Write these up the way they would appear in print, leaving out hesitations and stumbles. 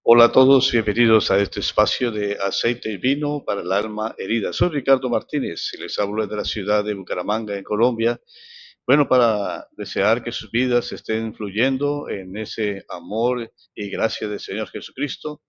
Hola a todos, bienvenidos a este espacio de aceite y vino para el alma herida. Soy Ricardo Martínez y les hablo desde la ciudad de Bucaramanga, en Colombia. Bueno, para desear que sus vidas estén fluyendo en ese amor y gracia del Señor Jesucristo,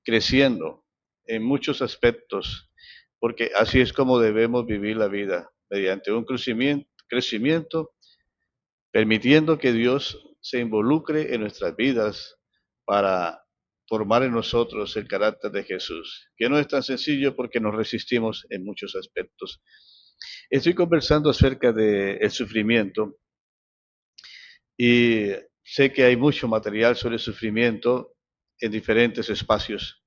creciendo en muchos aspectos, porque así es como debemos vivir la vida, mediante un crecimiento, permitiendo que Dios se involucre en nuestras vidas para formar en nosotros el carácter de Jesús, que no es tan sencillo porque nos resistimos en muchos aspectos. Estoy conversando acerca del sufrimiento y sé que hay mucho material sobre el sufrimiento en diferentes espacios.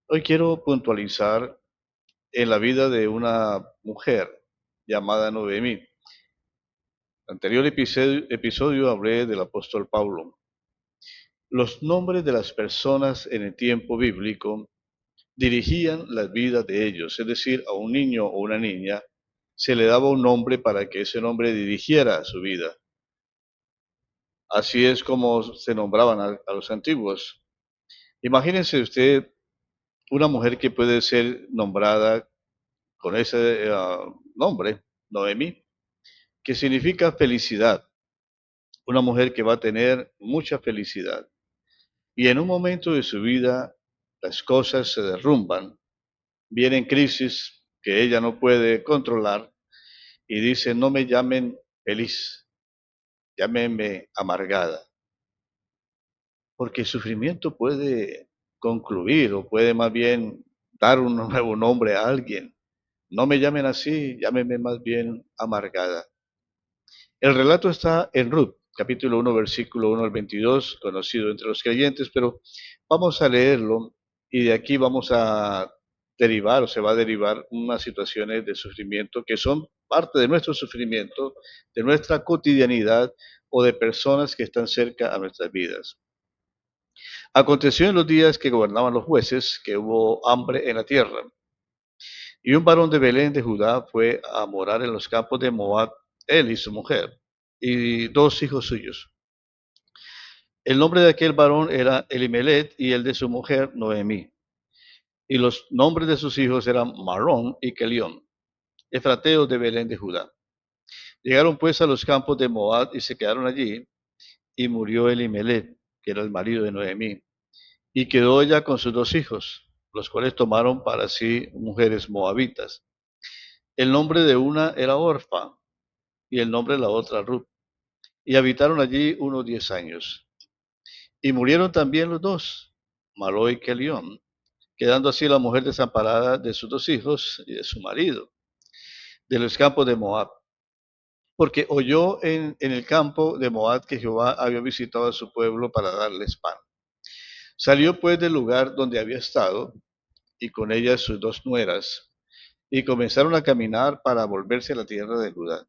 Hoy quiero puntualizar en la vida de una mujer llamada Noemí. En el anterior episodio hablé del apóstol Pablo. Los nombres de las personas en el tiempo bíblico dirigían las vidas de ellos, es decir, a un niño o una niña se le daba un nombre para que ese nombre dirigiera su vida. Así es como se nombraban a los antiguos. Imagínense usted una mujer que puede ser nombrada con ese nombre, Noemí, que significa felicidad, una mujer que va a tener mucha felicidad. Y en un momento de su vida las cosas se derrumban, vienen crisis que ella no puede controlar y dice, no me llamen feliz, llámenme amargada, porque el sufrimiento puede concluir o puede más bien dar un nuevo nombre a alguien. No me llamen así, llámenme más bien amargada. El relato está en Ruth, capítulo 1, versículo 1 al 22, conocido entre los creyentes, pero vamos a leerlo y de aquí vamos a derivar o se va a derivar unas situaciones de sufrimiento que son parte de nuestro sufrimiento, de nuestra cotidianidad o de personas que están cerca a nuestras vidas. Aconteció en los días que gobernaban los jueces que hubo hambre en la tierra, y un varón de Belén de Judá fue a morar en los campos de Moab, él y su mujer, y dos hijos suyos. El nombre de aquel varón era Elimelech y el de su mujer Noemí. Y los nombres de sus hijos eran Marón y Kelión, efrateos de Belén de Judá. Llegaron pues a los campos de Moab y se quedaron allí, y murió Elimelech, que era el marido de Noemí, y quedó ella con sus dos hijos, los cuales tomaron para sí mujeres moabitas. El nombre de una era Orfa, y el nombre de la otra Ruth, y habitaron allí unos 10 años. Y murieron también los dos, Maló y Kelión, quedando así la mujer desamparada de sus dos hijos y de su marido, de los campos de Moab, porque oyó en el campo de Moab que Jehová había visitado a su pueblo para darles pan. Salió pues del lugar donde había estado, y con ella sus dos nueras, y comenzaron a caminar para volverse a la tierra de Judá.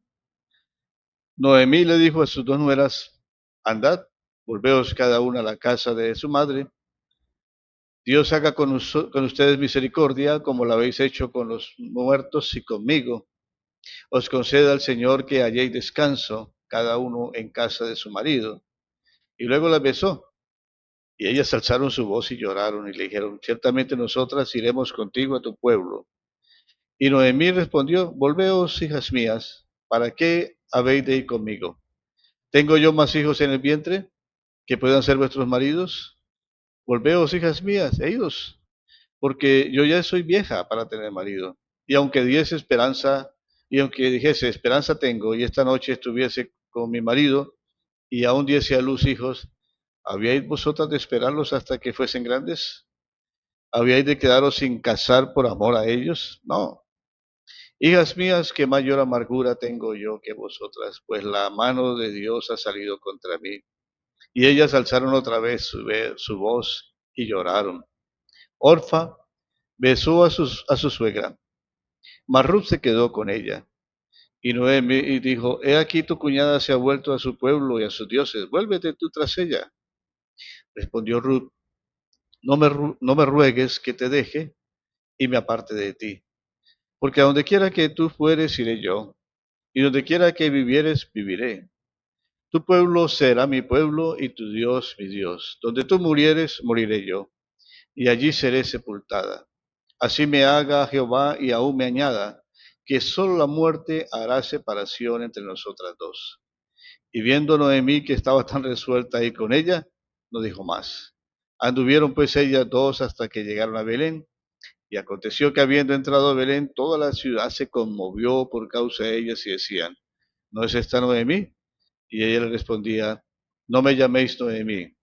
Noemí le dijo a sus dos nueras, andad, volveos cada una a la casa de su madre. Dios haga con ustedes misericordia, como lo habéis hecho con los muertos y conmigo. Os conceda el Señor que halléis descanso, cada uno en casa de su marido. Y luego las besó. Y ellas alzaron su voz y lloraron y le dijeron, ciertamente nosotras iremos contigo a tu pueblo. Y Noemí respondió, volveos, hijas mías, ¿para qué habéis de ir conmigo? ¿Tengo yo más hijos en el vientre que puedan ser vuestros maridos? Volveos, hijas mías, e idos, porque yo ya soy vieja para tener marido. Y aunque diese esperanza, y aunque dijese, esperanza tengo, y esta noche estuviese con mi marido, y aún diese a luz hijos, ¿habíais vosotras de esperarlos hasta que fuesen grandes? ¿Habíais de quedaros sin casar por amor a ellos? No. Hijas mías, qué mayor amargura tengo yo que vosotras, pues la mano de Dios ha salido contra mí. Y ellas alzaron otra vez su voz y lloraron. Orfa besó a su suegra, mas Ruth se quedó con ella. Y Noemi dijo, he aquí tu cuñada se ha vuelto a su pueblo y a sus dioses, vuélvete tú tras ella. Respondió Ruth, no me ruegues que te deje y me aparte de ti, porque a donde quiera que tú fueres iré yo, y donde quiera que vivieres viviré. Tu pueblo será mi pueblo y tu Dios mi Dios. Donde tú murieres, moriré yo, y allí seré sepultada. Así me haga Jehová y aún me añada, que solo la muerte hará separación entre nosotras dos. Y viendo Noemí que estaba tan resuelta a ir con ella, no dijo más. Anduvieron pues ellas dos hasta que llegaron a Belén. Y aconteció que habiendo entrado a Belén, toda la ciudad se conmovió por causa de ellas y decían, ¿no es esta Noemí? Y ella le respondía, no me llaméis Noemí,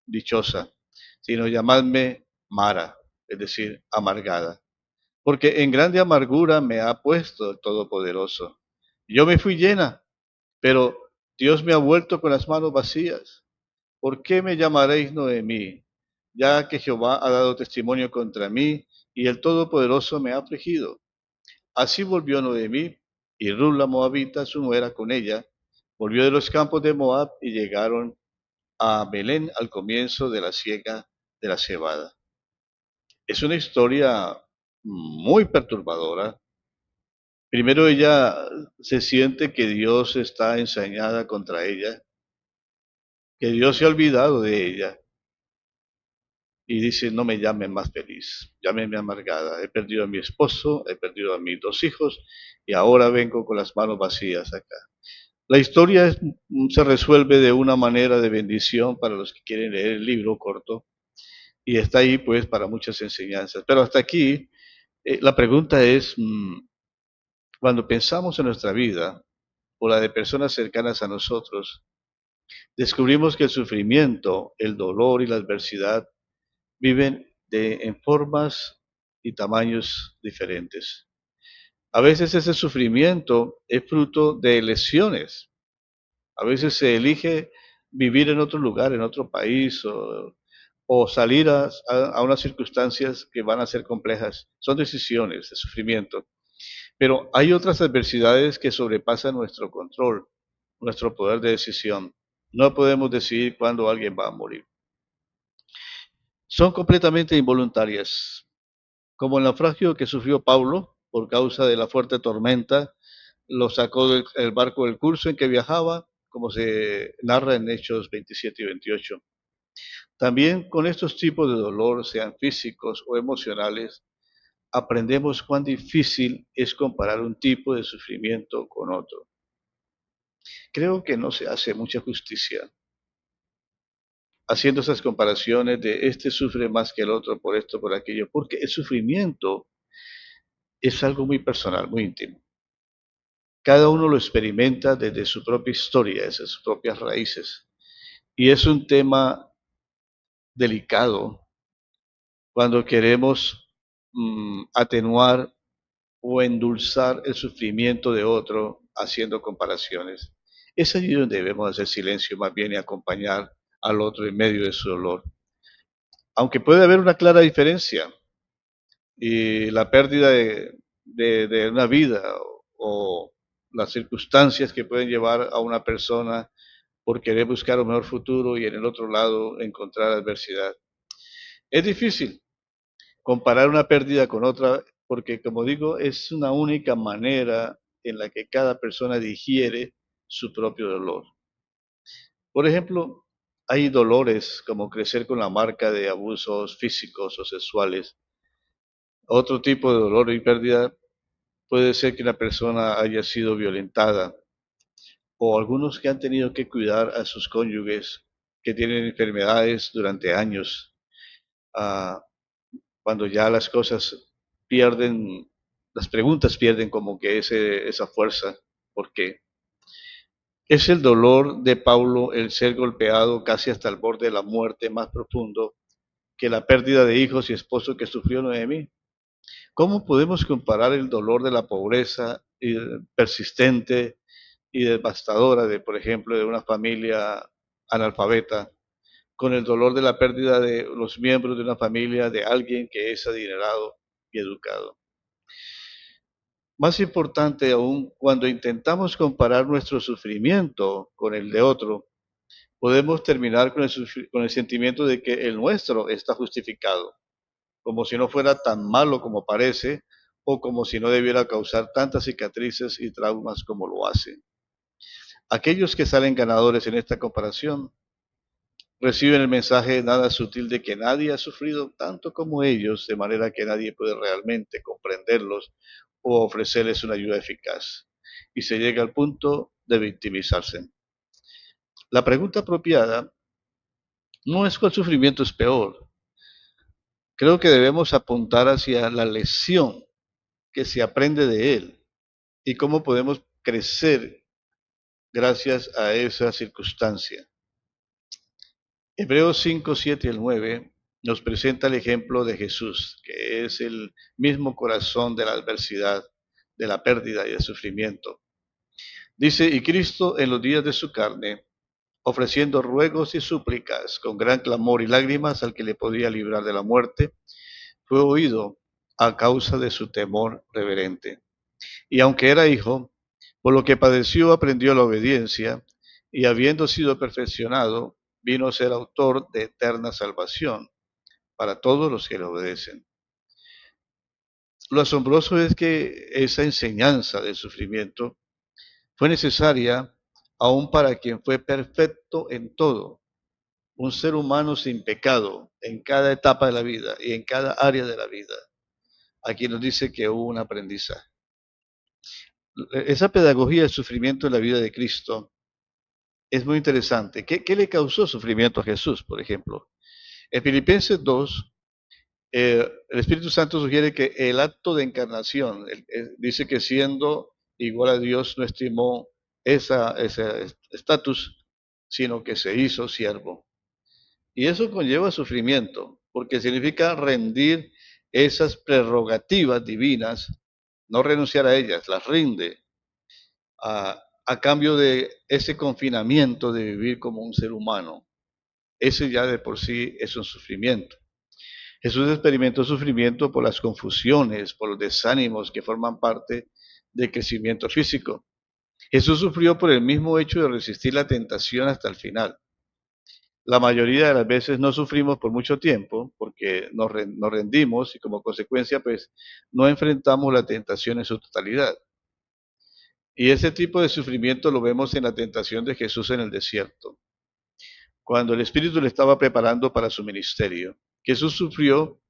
dichosa, sino llamadme Mara, es decir, amargada, porque en grande amargura me ha puesto el Todopoderoso. Yo me fui llena, pero Dios me ha vuelto con las manos vacías. ¿Por qué me llamaréis Noemí? Ya que Jehová ha dado testimonio contra mí y el Todopoderoso me ha afligido. Así volvió Noemí y Rut la Moabita, su nuera, con ella. Volvió de los campos de Moab y llegaron a Belén al comienzo de la siega de la cebada. Es una historia muy perturbadora. Primero ella se siente que Dios está ensañada contra ella, que Dios se ha olvidado de ella y dice, no me llamen más feliz, llámenme amargada. He perdido a mi esposo, he perdido a mis dos hijos y ahora vengo con las manos vacías acá. La historia se resuelve de una manera de bendición para los que quieren leer el libro corto y está ahí pues para muchas enseñanzas. Pero hasta aquí la pregunta es, cuando pensamos en nuestra vida o la de personas cercanas a nosotros, descubrimos que el sufrimiento, el dolor y la adversidad viven en formas y tamaños diferentes. A veces ese sufrimiento es fruto de lesiones. A veces se elige vivir en otro lugar, en otro país, o salir a unas circunstancias que van a ser complejas. Son decisiones de sufrimiento. Pero hay otras adversidades que sobrepasan nuestro control, nuestro poder de decisión. No podemos decidir cuándo alguien va a morir. Son completamente involuntarias, como el naufragio que sufrió Pablo por causa de la fuerte tormenta, lo sacó del barco del curso en que viajaba, como se narra en Hechos 27 y 28. También con estos tipos de dolor, sean físicos o emocionales, aprendemos cuán difícil es comparar un tipo de sufrimiento con otro. Creo que no se hace mucha justicia haciendo esas comparaciones de este sufre más que el otro por esto, por aquello, porque el sufrimiento es algo muy personal, muy íntimo. Cada uno lo experimenta desde su propia historia, desde sus propias raíces. Y es un tema delicado cuando queremos atenuar o endulzar el sufrimiento de otro haciendo comparaciones. Es allí donde debemos hacer silencio más bien y acompañar al otro en medio de su dolor. Aunque puede haber una clara diferencia y la pérdida de una vida o las circunstancias que pueden llevar a una persona por querer buscar un mejor futuro y en el otro lado encontrar adversidad. Es difícil comparar una pérdida con otra porque, como digo, es una única manera en la que cada persona digiere su propio dolor. Por ejemplo, hay dolores como crecer con la marca de abusos físicos o sexuales. Otro tipo de dolor y pérdida puede ser que una persona haya sido violentada o algunos que han tenido que cuidar a sus cónyuges que tienen enfermedades durante años, ah, cuando ya las cosas pierden, las preguntas pierden como que esa fuerza. ¿Por qué? Es el dolor de Paulo el ser golpeado casi hasta el borde de la muerte más profundo que la pérdida de hijos y esposo que sufrió Noemi. ¿Cómo podemos comparar el dolor de la pobreza persistente y devastadora de, por ejemplo, de una familia analfabeta con el dolor de la pérdida de los miembros de una familia de alguien que es adinerado y educado? Más importante aún, cuando intentamos comparar nuestro sufrimiento con el de otro, podemos terminar con el sentimiento de que el nuestro está justificado, como si no fuera tan malo como parece o como si no debiera causar tantas cicatrices y traumas como lo hace. Aquellos que salen ganadores en esta comparación reciben el mensaje nada sutil de que nadie ha sufrido tanto como ellos, de manera que nadie puede realmente comprenderlos o ofrecerles una ayuda eficaz. Y se llega al punto de victimizarse. La pregunta apropiada no es cuál sufrimiento es peor. Creo que debemos apuntar hacia la lección que se aprende de él y cómo podemos crecer gracias a esa circunstancia. Hebreos 5, 7 y el 9 nos presenta el ejemplo de Jesús, que es el mismo corazón de la adversidad, de la pérdida y del sufrimiento. Dice, y Cristo en los días de su carne, ofreciendo ruegos y súplicas con gran clamor y lágrimas al que le podía librar de la muerte, fue oído a causa de su temor reverente. Y aunque era hijo, por lo que padeció aprendió la obediencia, y habiendo sido perfeccionado, vino a ser autor de eterna salvación para todos los que le obedecen. Lo asombroso es que esa enseñanza del sufrimiento fue necesaria aún para quien fue perfecto en todo, un ser humano sin pecado en cada etapa de la vida y en cada área de la vida. Aquí nos dice que hubo un aprendizaje. Esa pedagogía del sufrimiento en la vida de Cristo es muy interesante. ¿Qué le causó sufrimiento a Jesús, por ejemplo? En Filipenses 2, el Espíritu Santo sugiere que el acto de encarnación, dice que siendo igual a Dios no estimó ese estatus, sino que se hizo siervo. Y eso conlleva sufrimiento, porque significa rendir esas prerrogativas divinas, no renunciar a ellas, las rinde a cambio de ese confinamiento de vivir como un ser humano. Ese ya de por sí es un sufrimiento. Jesús experimentó sufrimiento por las confusiones, por los desánimos que forman parte del crecimiento físico. Jesús sufrió por el mismo hecho de resistir la tentación hasta el final. La mayoría de las veces no sufrimos por mucho tiempo porque nos rendimos y como consecuencia pues no enfrentamos la tentación en su totalidad. Y ese tipo de sufrimiento lo vemos en la tentación de Jesús en el desierto, cuando el Espíritu le estaba preparando para su ministerio. Jesús sufrió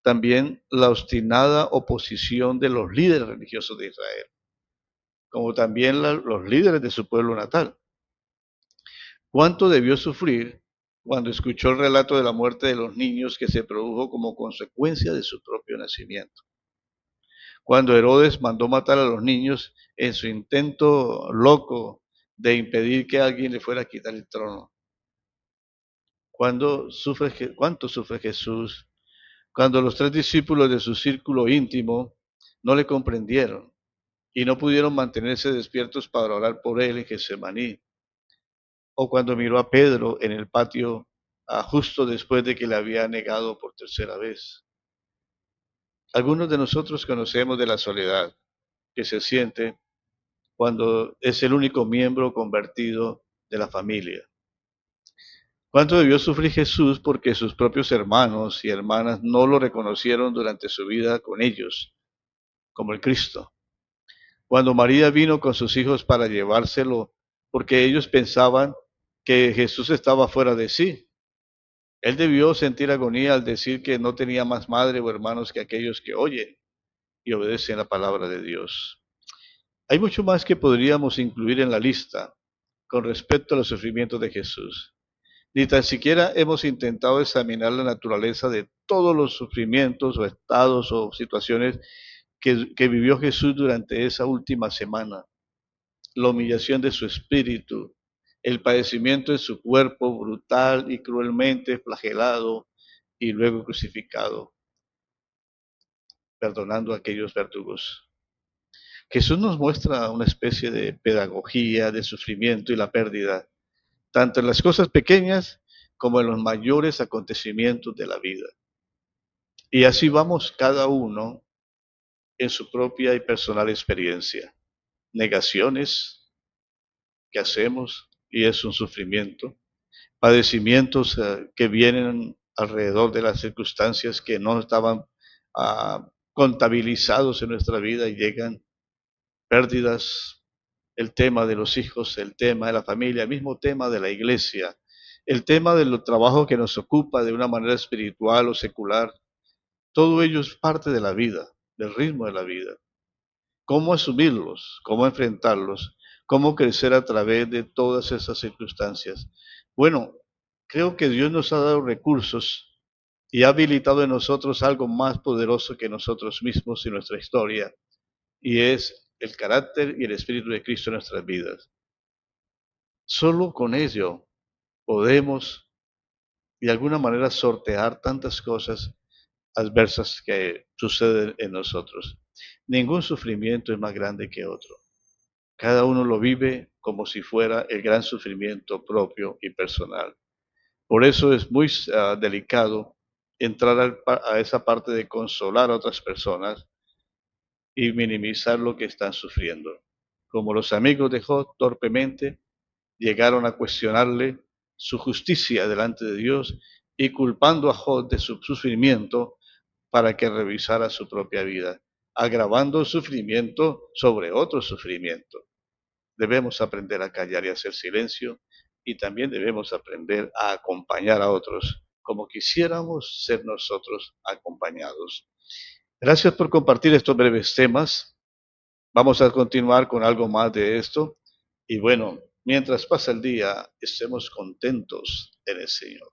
también la obstinada oposición de los líderes religiosos de Israel, como también los líderes de su pueblo natal. ¿Cuánto debió sufrir cuando escuchó el relato de la muerte de los niños que se produjo como consecuencia de su propio nacimiento? Cuando Herodes mandó matar a los niños en su intento loco de impedir que alguien le fuera a quitar el trono. ¿Cuánto sufre Jesús cuando los tres discípulos de su círculo íntimo no le comprendieron y no pudieron mantenerse despiertos para orar por él en Getsemaní? O cuando miró a Pedro en el patio justo después de que le había negado por tercera vez. Algunos de nosotros conocemos de la soledad que se siente cuando es el único miembro convertido de la familia. ¿Cuánto debió sufrir Jesús porque sus propios hermanos y hermanas no lo reconocieron durante su vida con ellos, como el Cristo? Cuando María vino con sus hijos para llevárselo, porque ellos pensaban que Jesús estaba fuera de sí. Él debió sentir agonía al decir que no tenía más madre o hermanos que aquellos que oyen y obedecen la palabra de Dios. Hay mucho más que podríamos incluir en la lista con respecto a los sufrimientos de Jesús. Ni tan siquiera hemos intentado examinar la naturaleza de todos los sufrimientos o estados o situaciones que vivió Jesús durante esa última semana. La humillación de su espíritu, el padecimiento de su cuerpo brutal y cruelmente flagelado y luego crucificado, perdonando a aquellos verdugos. Jesús nos muestra una especie de pedagogía de sufrimiento y la pérdida, tanto en las cosas pequeñas como en los mayores acontecimientos de la vida. Y así vamos cada uno en su propia y personal experiencia. Negaciones que hacemos y es un sufrimiento. Padecimientos que vienen alrededor de las circunstancias que no estaban contabilizados en nuestra vida y llegan pérdidas, el tema de los hijos, el tema de la familia, el mismo tema de la iglesia, el tema del trabajo que nos ocupa de una manera espiritual o secular. Todo ello es parte de la vida, del ritmo de la vida. ¿Cómo asumirlos? ¿Cómo enfrentarlos? ¿Cómo crecer a través de todas esas circunstancias? Bueno, creo que Dios nos ha dado recursos y ha habilitado en nosotros algo más poderoso que nosotros mismos y nuestra historia, y es el carácter y el Espíritu de Cristo en nuestras vidas. Solo con ello podemos de alguna manera sortear tantas cosas adversas que suceden en nosotros. Ningún sufrimiento es más grande que otro. Cada uno lo vive como si fuera el gran sufrimiento propio y personal. Por eso es muy delicado entrar a esa parte de consolar a otras personas y minimizar lo que están sufriendo. Como los amigos de Job torpemente llegaron a cuestionarle su justicia delante de Dios y culpando a Job de su sufrimiento para que revisara su propia vida, agravando el sufrimiento sobre otro sufrimiento. Debemos aprender a callar y hacer silencio y también debemos aprender a acompañar a otros como quisiéramos ser nosotros acompañados. Gracias por compartir estos breves temas. Vamos a continuar con algo más de esto y bueno, mientras pasa el día, estemos contentos en el Señor.